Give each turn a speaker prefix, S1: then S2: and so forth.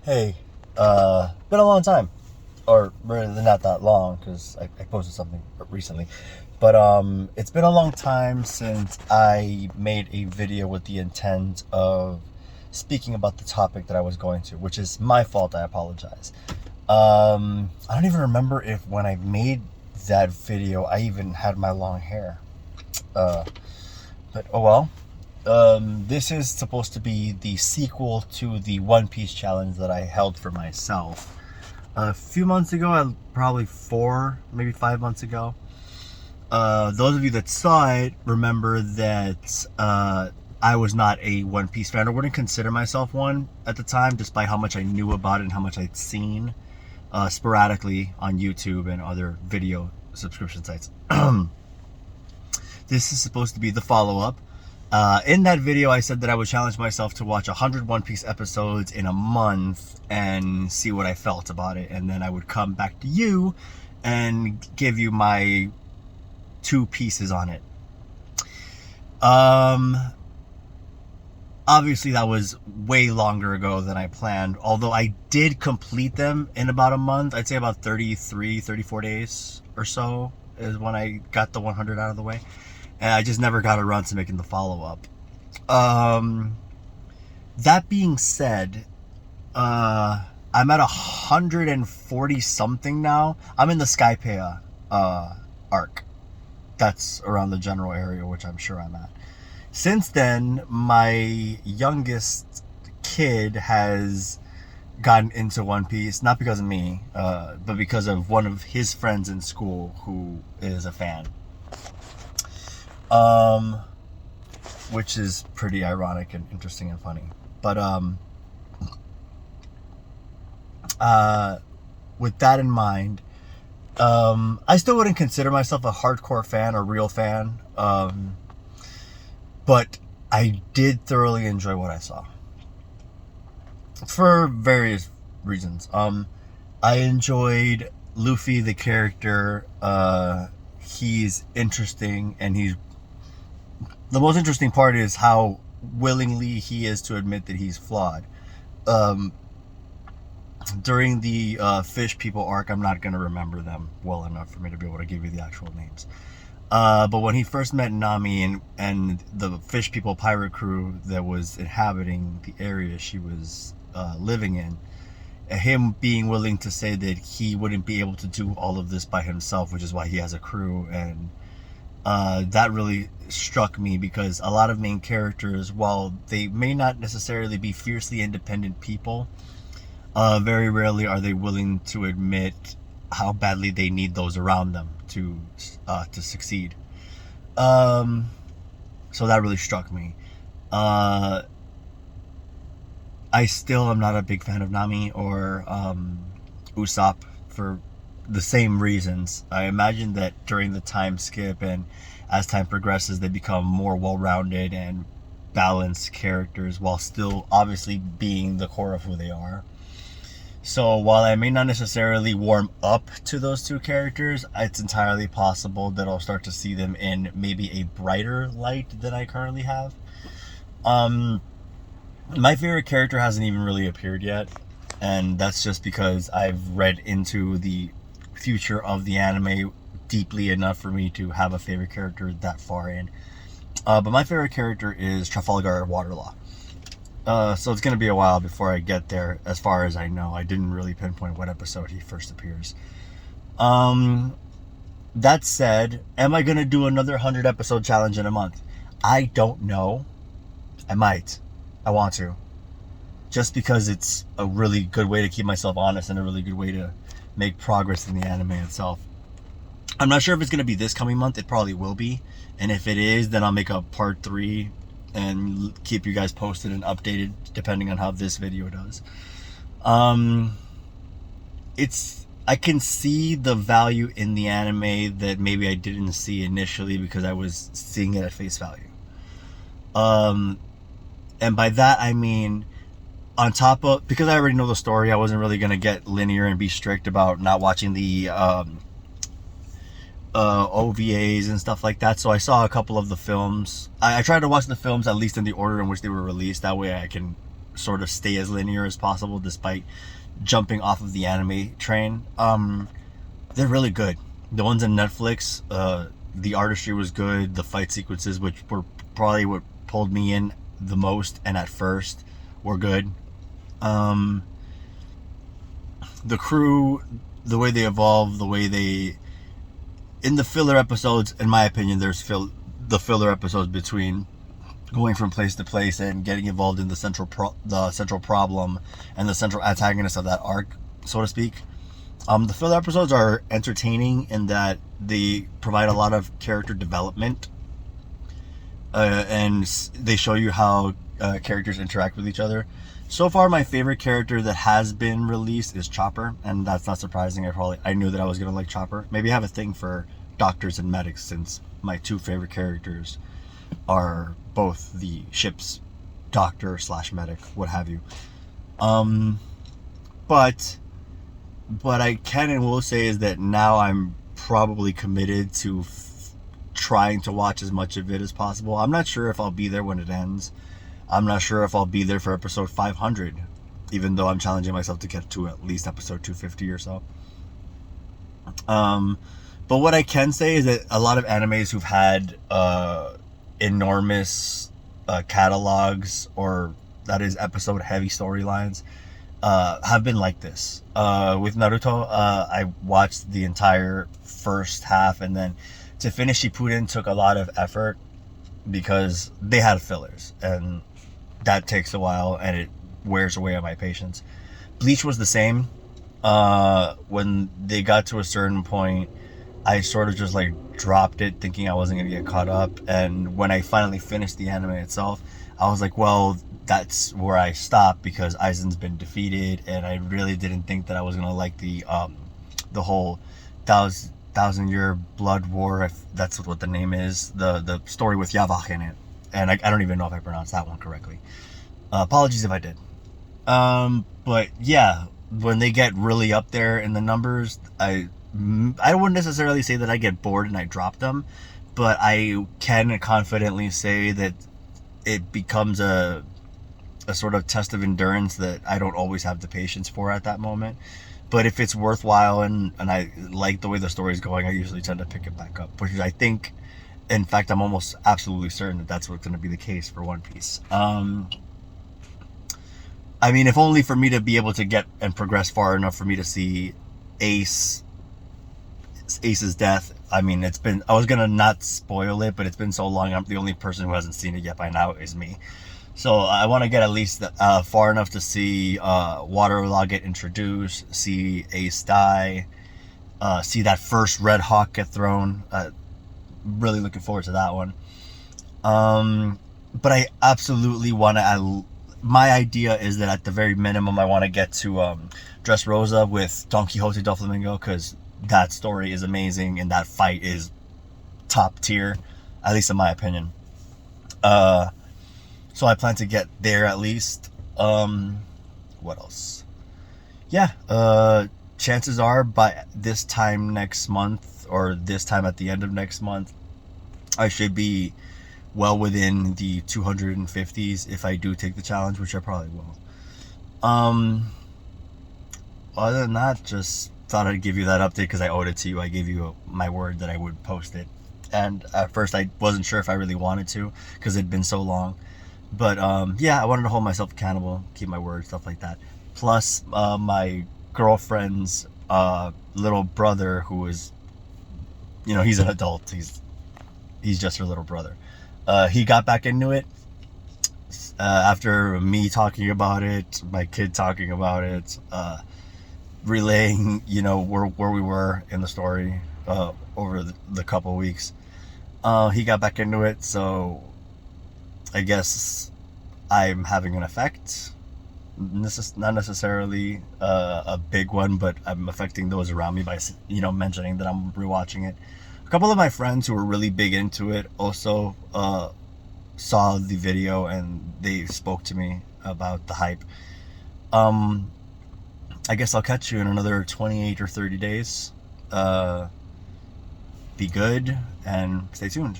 S1: Hey, been a long time, or really not that long because I posted something recently, but it's been a long time since I made a video with the intent of speaking about the topic that I was going to, which is my fault. I apologize. I don't even remember if when I made that video I even had my long hair. Uh, but oh well. This is supposed to be the sequel to the One Piece challenge that I held for myself a few months ago, probably 4, maybe 5 months ago. Those of you that saw it remember that I was not a One Piece fan, or wouldn't consider myself one at the time, despite how much I knew about it and how much I'd seen sporadically on YouTube and other video subscription sites. This is supposed to be the follow-up. In that video, I said that I would challenge myself to watch 100 One Piece episodes in a month and see what I felt about it. And then I would come back to you and give you my 2 pieces on it. Obviously, that was way longer ago than I planned. Although I did complete them in about a month. I'd say about 33, 34 days or so is when I got the 100 out of the way. And I just never got around to making the follow-up. That being said, I'm at 140 something now. I'm in the Skypea arc. That's around the general area, which I'm sure I'm at. Since then, my youngest kid has gotten into One Piece, not because of me, but because of one of his friends in school who is a fan. Which is pretty ironic and interesting and funny. But with that in mind, I still wouldn't consider myself a hardcore fan or real fan. But I did thoroughly enjoy what I saw for various reasons. I enjoyed Luffy, the character. He's interesting, and the most interesting part is how willingly he is to admit that he's flawed. During the fish people arc, I'm not going to remember them well enough for me to be able to give you the actual names. But when he first met Nami and the fish people pirate crew that was inhabiting the area she was living in, him being willing to say that he wouldn't be able to do all of this by himself, which is why he has a crew, and that really struck me, because a lot of main characters, while they may not necessarily be fiercely independent people, very rarely are they willing to admit how badly they need those around them to succeed. So that really struck me. I still am not a big fan of Nami or Usopp for the same reasons. I imagine that during the time skip and as time progresses, they become more well-rounded and balanced characters while still obviously being the core of who they are. So while I may not necessarily warm up to those 2 characters, it's entirely possible that I'll start to see them in maybe a brighter light than I currently have. My favorite character hasn't even really appeared yet, and that's just because I've read into the future of the anime deeply enough for me to have a favorite character that far in. But my favorite character is Trafalgar Waterlaw. So it's going to be a while before I get there, as far as I know. I didn't really pinpoint what episode he first appears. That said, am I going to do another 100 episode challenge in a month? I don't know. I might. I want to. Just because it's a really good way to keep myself honest and a really good way to make progress in the anime itself. I'm not sure if it's going to be this coming month. It probably will be. And if it is, then I'll make a part 3 and keep you guys posted and updated depending on how this video does. I can see the value in the anime that maybe I didn't see initially because I was seeing it at face value. And by that I mean, on top of, because I already know the story, I wasn't really going to get linear and be strict about not watching the OVAs and stuff like that. So I saw a couple of the films. I tried to watch the films at least in the order in which they were released. That way I can sort of stay as linear as possible despite jumping off of the anime train. They're really good. The ones on Netflix, the artistry was good. The fight sequences, which were probably what pulled me in the most and at first, were good. The crew, the way they evolve, the way they, in the filler episodes, in my opinion, there's the filler episodes between going from place to place and getting involved in the central problem and the central antagonist of that arc, so to speak. The filler episodes are entertaining in that they provide a lot of character development, and they show you how characters interact with each other. So far, my favorite character that has been released is Chopper, and that's not surprising. I knew that I was gonna like Chopper. Maybe I have a thing for doctors and medics, since my two favorite characters are both the ship's doctor / medic, what have you. But I can and will say is that now I'm probably committed to trying to watch as much of it as possible. I'm not sure if I'll be there when it ends. I'm not sure if I'll be there for episode 500, even though I'm challenging myself to get to at least episode 250 or so. But what I can say is that a lot of animes who've had enormous catalogs, or that is episode heavy storylines, have been like this. With Naruto, I watched the entire first half, and then to finish Shippuden took a lot of effort because they had fillers, and that takes a while and it wears away on my patience. Bleach was the same. When they got to a certain point, I sort of just like dropped it, thinking I wasn't gonna get caught up, and when I finally finished the anime itself, I was like, well, that's where I stopped because Aizen's been defeated, and I really didn't think that I was gonna like the whole thousand-year blood war, if that's what the name is, the story with Yavach in it, and I don't even know if I pronounced that one correctly. Apologies if I did. But yeah, when they get really up there in the numbers, I wouldn't necessarily say that I get bored and I drop them, but I can confidently say that it becomes a sort of test of endurance that I don't always have the patience for at that moment. But if it's worthwhile and I like the way the story's going, I usually tend to pick it back up, which I think, in fact, I'm almost absolutely certain that that's what's going to be the case for One Piece. I mean, if only for me to be able to get and progress far enough for me to see Ace's death. I mean, I was gonna not spoil it, but it's been so long, I'm the only person who hasn't seen it yet by now is me. So I want to get at least far enough to see Waterlaw get introduced, see Ace die, see that first Red Hawk get thrown. Really looking forward to that one. But I absolutely want to, my idea is that at the very minimum, I want to get to Dressrosa with Don Quixote Doflamingo, because that story is amazing and that fight is top tier, at least in my opinion. So I plan to get there at least. What else? Yeah, chances are by this time next month, or this time at the end of next month, I should be well within the 250s if I do take the challenge, which I probably will. Other than that, just thought I'd give you that update because I owed it to you. I gave you my word that I would post it, and at first I wasn't sure if I really wanted to because it'd been so long. But yeah, I wanted to hold myself accountable, keep my word, stuff like that. Plus, my girlfriend's little brother, who is, he's an adult. He's just her little brother. He got back into it after me talking about it, my kid talking about it, relaying, where we were in the story over the couple weeks. He got back into it, so I guess I'm having an effect. Not necessarily a big one, but I'm affecting those around me by, mentioning that I'm rewatching it. A couple of my friends who were really big into it also saw the video and they spoke to me about the hype. I guess I'll catch you in another 28 or 30 days. Be good and stay tuned.